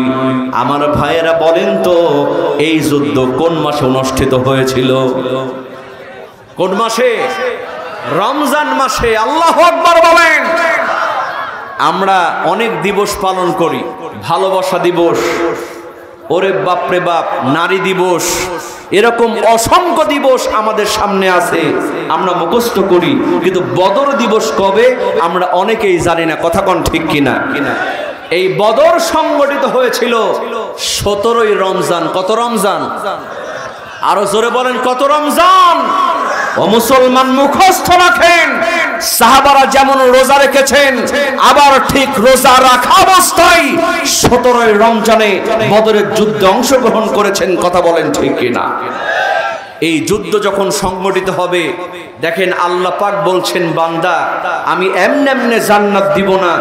আমার ভাইয়েরা বলেন তো, এই যুদ্ধ কোন মাসে অনুষ্ঠিত হয়েছিল? কোন মাসে? রমজান মাসে। আল্লাহু আকবার বলেন। আমরা অনেক দিবস পালন করি, ভালোবাসা দিবস, ওরে বাপরে বাপ, নারী দিবস, এরকম অসংখ্য দিবস আমাদের সামনে আছে, আমরা মুখস্থ করি, কিন্তু বদর দিবস কবে আমরা অনেকেই জানি না। কথা কোন ঠিক কিনা? এই বদর সংগঠিত হয়েছিল 17ই রমজান। কত রমজান? আরো জোরে বলেন, কত রমজান? ও মুসলমান, মুখস্থ রাখেন, সাহাবারা যেমন রোজা রেখেছেন, আবার ঠিক রোজা রাখা অবস্থায় 17ই রমজানে বদরের যুদ্ধে অংশগ্রহণ করেছেন। কথা বলেন ঠিক কিনা? এই যুদ্ধ যখন সংগঠিত হবে, দেখেন আল্লাহ পাক বলছেন, বান্দা আমি এমনে এমনে জান্নাত দিব না,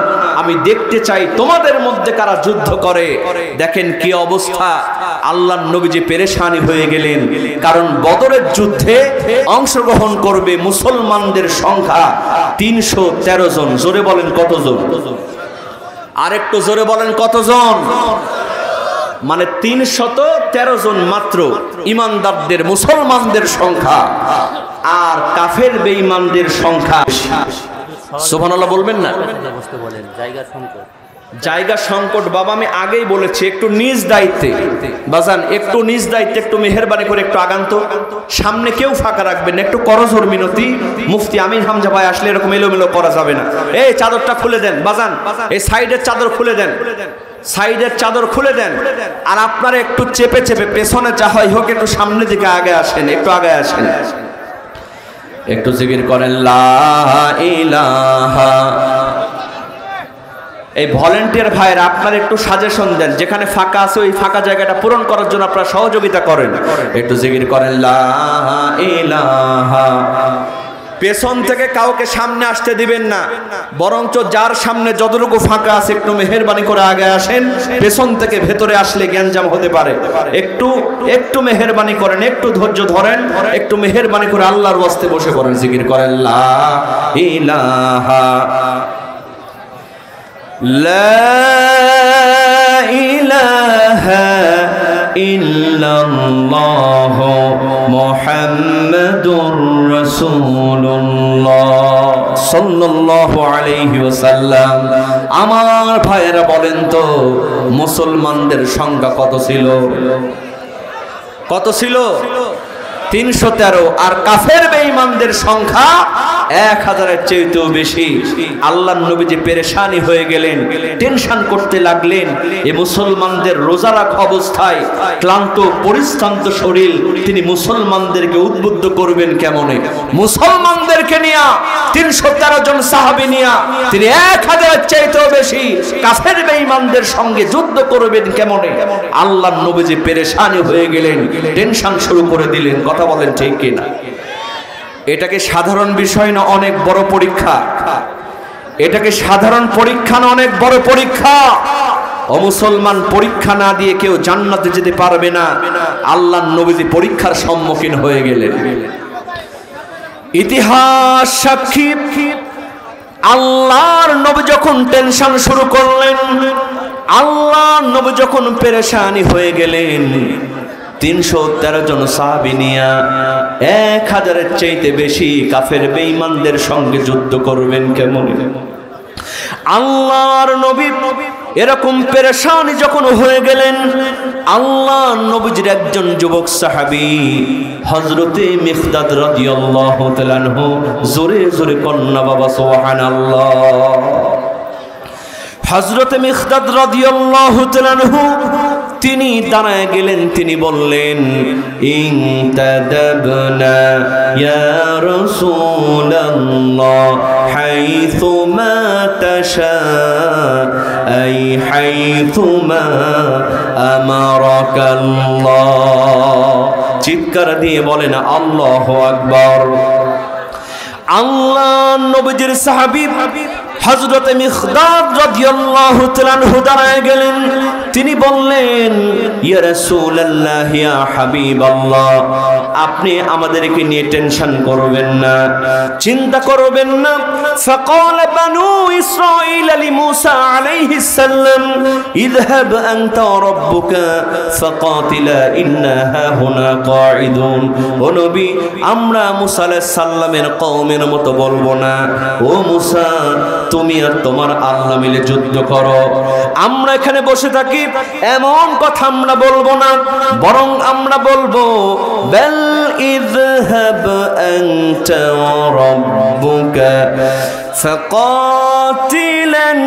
আমি দেখতে চাই তোমাদের মধ্যে কারা যুদ্ধ করে। দেখেন কি অবস্থা। আল্লাহর নবীজি পেরেশানি হয়ে গেলেন, কারণ বদরের যুদ্ধে অংশগ্রহণ করবে মুসলমানদের সংখ্যা 313 জন। জোরে বলেন কতজন? আরেকটু জোরে বলেন কতজন? মানে 313 জন মাত্র ইমানদারদের, মুসলমানদের সংখ্যা, আর কাফের বেঈমানদের সংখ্যা। সুবহানাল্লাহ বলবেন না? জায়গা সংকট বাবা, আমি আগেই বলেছি, একটু নিজ দায়িত্বে বাজান, একটু নিজ দায়িত্বে একটু মেহেরবানি করে একটু আগান্ত, সামনে কেউ ফাঁকা রাখবেন, একটু করজোর মিনতি। মুফতি আমিন হামজা ভাই আসলে এরকম এলোমেলো করা যাবে না। এই চাদরটা খুলে দেন বাজান, এই সাইডের চাদর খুলে দেন, সাইডের চাদর খুলে দেন। আর আপনারা একটু চেপে চেপে পেছনে যা হয় হোক একটু সামনের দিকে আগে আসেন, একটু আগে আসেন, একটু জিকির করেন লা ইলাহা এই ভলেন্টিয়ার ভাইয়েরা আপনারা একটু সাজেশন দেন, যেখানে ফাঁকা আছে ওই ফাঁকা জায়গাটা পূরণ করার জন্য আপনারা সহযোগিতা করেন। একটু জিকির করেন লা ইলাহা। পেছন থেকে কাউকে সামনে আসতে দিবেন না, বরঞ্চ যার সামনে যতটুকু ফাঁকা আছে একটু মেহেরবানি করে আগে আসেন। পেছন থেকে ভেতরে আসলে গ্যাঞ্জাম হতে পারে। একটু মেহেরবানি করেন, একটু ধৈর্য ধরেন, একটু মেহেরবানি করে আল্লাহর ওয়াস্তে বসে পড়েন, জিকির করেন লা ইলাহা লা ইলাহা ইল্লাল্লাহ মুহাম্মাদুর রাসূলুল্লাহ সাল্লাল্লাহু আলাইহি ওয়াসাল্লাম। আমার ভাইয়েরা বলেন তো, মুসলমানদের সংখ্যা কত ছিল? কত ছিল? 313। আর কাফের বেঈমানদের সংখ্যা 1000-এর চেয়েও বেশি। আল্লাহর নবীজি পেরেশানি হয়ে গেলেন, টেনশন করতে লাগলেন। এই মুসলমানদের রোজা রাখা অবস্থায় ক্লান্ত পরিশ্রান্ত শরীর তিনি মুসলমানদেরকে উদ্বুদ্ধ করবেন কেমনে? মুসলমানদেরকে নিয়া 313 জন সাহাবী নিয়া তিনি 1000-এর চেয়েও বেশি কাফের বেঈমানদের সঙ্গে যুদ্ধ করবেন কেমনে? আল্লাহর নবীজি পেরেশানি হয়ে গেলেন, টেনশন শুরু করে দিলেন। কথা বলেন ঠিক কিনা? এটাকে সাধারণ বিষয় না, অনেক বড় পরীক্ষা। এটাকে সাধারণ পরীক্ষা না, অনেক বড় পরীক্ষা। ও মুসলমান, পরীক্ষা না দিয়ে কেউ জান্নাতে যেতে পারবে না। আল্লাহর নবীজি পরীক্ষার সম্মুখীন হয়ে গেলেন। ইতিহাস সাক্ষী, আল্লাহর নবী যখন টেনশন শুরু করলেন, আল্লাহর নবী যখন পেরেশানি হয়ে গেলেন, 313 জন সাহাবী নিয়া 1000-এর চাইতে বেশি কাফের বেঈমানদের সঙ্গে যুদ্ধ করবেন কেমন? আল্লাহর নবী এরকম পেরেশানি যখন হয়ে গেলেন, আল্লাহর নবীর একজন যুবক সাহাবী হযরতে মিকদাদ রাদিয়াল্লাহু তাআলা আনহু, জোরে জোরে কন্যা বাবা সুবহানাল্লাহ। হযরতে মিকদাদ রাদিয়াল্লাহু তাআলা আনহু তিনি দাঁড়ায় গেলেন, তিনি বললেন ইনতাদাবনা ইয়া রাসূলুল্লাহ হাইথুমা তাশা আই হাইথুমা আমারাকাল্লাহ। চিৎকার দিয়ে বলেন আল্লাহু আকবার। আল্লাহর নবীর সাহাবী হযরত মিকদাদ রাদিয়াল্লাহু তাআলা আনহু দাঁড়ায় গেলেন, তিনি বললেন ইয়া রাসূলুল্লাহ ইয়া হাবিবাল্লাহ, আপনি আমাদেরকে নিয়ে টেনশন করবেন না, চিন্তা করবেন না। ফাকাল বানু ইসরাঈল লিমূসা আলাইহিস সালাম ইযহাব আনতা ওয়া রাব্বুকা ফাকাতিলা ইন্না হাহুনা কাঈদুন। ও নবী, আমরা মুসা আলাইহিস সালামের কওমের মতো বলবো না, ও মুসা তুমি আর তোমার আল্লাহ মিলে যুদ্ধ করো, আমরা এখানে বসে থাকি, এমন কথা আমরা বলবো না। বরং আমরা বলবো বাল ইযহাব আনতা ওয়া রাব্বুকা ফাকাতিলান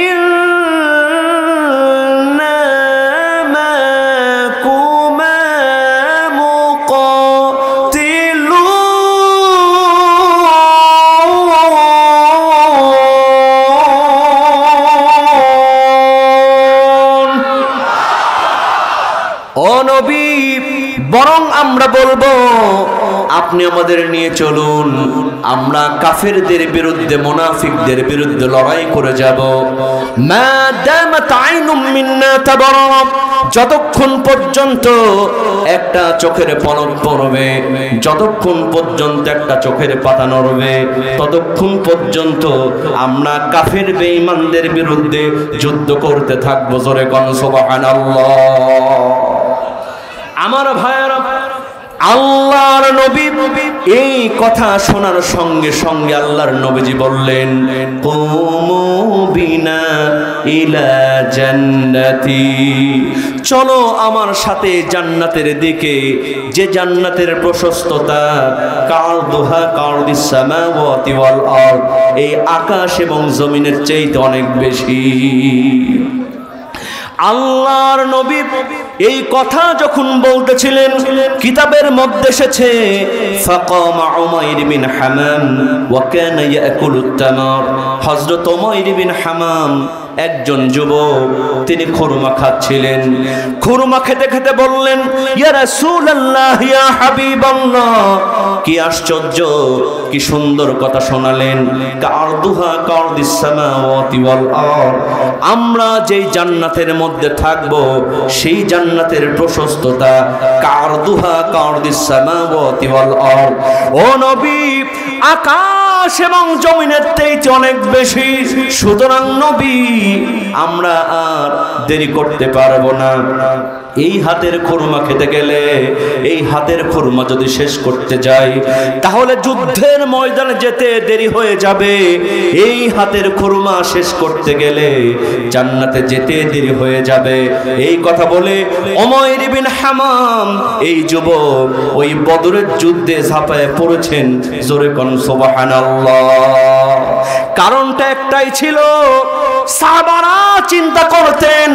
ইন্না মাকুমা ও নবী, বরং আমরা বলবো আপনি আমাদের নিয়ে চলুন, আমরা কাফেরদের বিরুদ্ধে মুনাফিকদের বিরুদ্ধে লড়াই করে যাব। মা দামাত আইনুম মিন্না তাবারাম, যতক্ষণ পর্যন্ত একটা চোখের পলক পড়বে, যতক্ষণ পর্যন্ত একটা চোখের পাতা নড়বে, ততক্ষণ পর্যন্ত আমরা কাফের বেঈমানদের বিরুদ্ধে যুদ্ধ করতে থাকবো। জোরে কোন সুবহানাল্লাহ। আমার ভাইয়েরা, আল্লাহর নবী এই কথা শোনার সঙ্গে সঙ্গে আল্লাহর নবীজি বললেন কুমু বিনা ইলা জান্নাতি, চলো আমার সাথে জান্নাতের দিকে, যে জান্নাতের প্রশস্ততা কারদুহা কারদিস সামাওয়াতি ওয়াল আরদ, এই আকাশ এবং জমিনের চাইতে অনেক বেশি। আল্লাহর নবী এই কথা যখন বলতেছিলেন কিতাবের মধ্যে এসেছে ফাকামা উমাইর বিন হামাম ওয়া কানা ইয়াকুলুত তামার। হযরত উমাইর বিন হামাম একজন যুবক, তিনি খুরমা খাচ্ছিলেন। খুরমা খেতে খেতে বললেন, ইয়া রাসূলুল্লাহ, ইয়া হাবিবাল্লাহ, কি আশ্চর্য, কি সুন্দর কথা শোনালেন। কারদুহা কারদিস সামাওয়াতি ওয়াল আরদ, আমরা যেই জান্নাতের মধ্যে থাকব সেই জান্নাতের প্রশস্ততা কারদুহা কারদিস সামাওয়াতি ওয়াল আরদ। ও নবী, আকাশ এবং জমিনের চাইতে অনেক বেশি। সুতরাং নবী, আমরা আর দেরি করতে পারবো না। এই হাতের খুরমা খেতে গেলে, এই হাতের খুরমা যদি শেষ করতে যাই তাহলে যুদ্ধের ময়দানে যেতে দেরি হয়ে যাবে। এই হাতের খুরমা শেষ করতে গেলে জান্নাতে যেতে দেরি হয়ে যাবে। এই কথা বলে উমাইর বিন হামাম, এই যুবক, ওই বদরের যুদ্ধে ঝাঁপায় পড়েছেন। জোরে কোন সুবহানাল্লাহ। কারণটা একটাই ছিল, সাহাবারা চিন্তা করতেন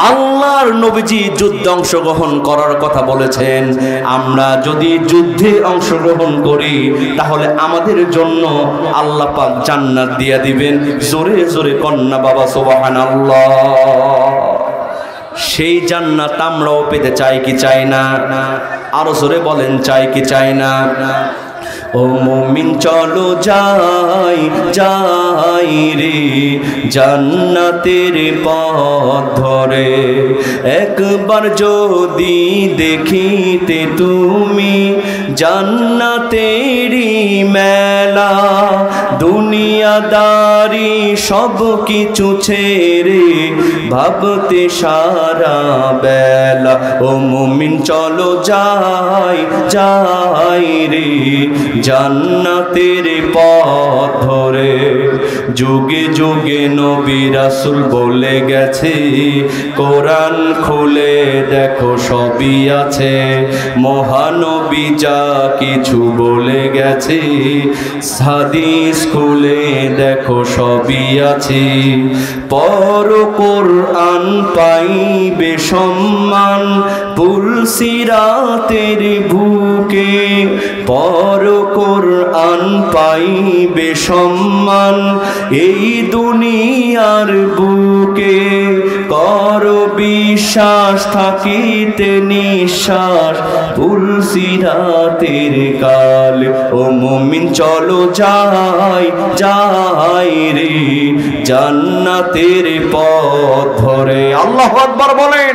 আল্লাহর নবীজি যুদ্ধে অংশগ্রহণ করার কথা বলেছেন, আমরা যদি যুদ্ধে অংশগ্রহণ করি তাহলে আমাদের জন্য আল্লাহ পাক জান্নাত দিয়ে দিবেন। জোরে জোরে কন্যা বাবা সুবহানাল্লাহ। সেই জান্নাত আমরাও পেতে চাই কি চাই না? আরো জোরে বলেন, চাই কি চাই না? ও মুমিন চলো যাই যাই রে জান্নাতের পথ ধরে, একবার যদি দেখিতে তুমি জান্নাতেরই মেলা, দুনিয়াদারি সব কিছু ছেড়ে ভাবতে সারা বেলা। ও মুমিন চলো যাই যাই রে জান্নাতের পথ ধরে। যুগে যুগে নবী রাসূল বলে গেছে, কোরআন খুলে দেখো সবই আছে। মহানবী যা কিছু বলে গেছে, হাদিস খুলে দেখো সবই আছে। পর কোরআন পাইবে সম্মান পুলসিরাতের বুকে, পর কোরআন পাইবে সম্মান এই দুনিয়ার বুকে। কর বিশ্বাস থাকিতে নিঃশ্বাস পুলসিরাতের কাল। ও মুমিন চলো যাই যাই রে জান্নাতের পথ ধরে। আল্লাহু আকবার বলেন।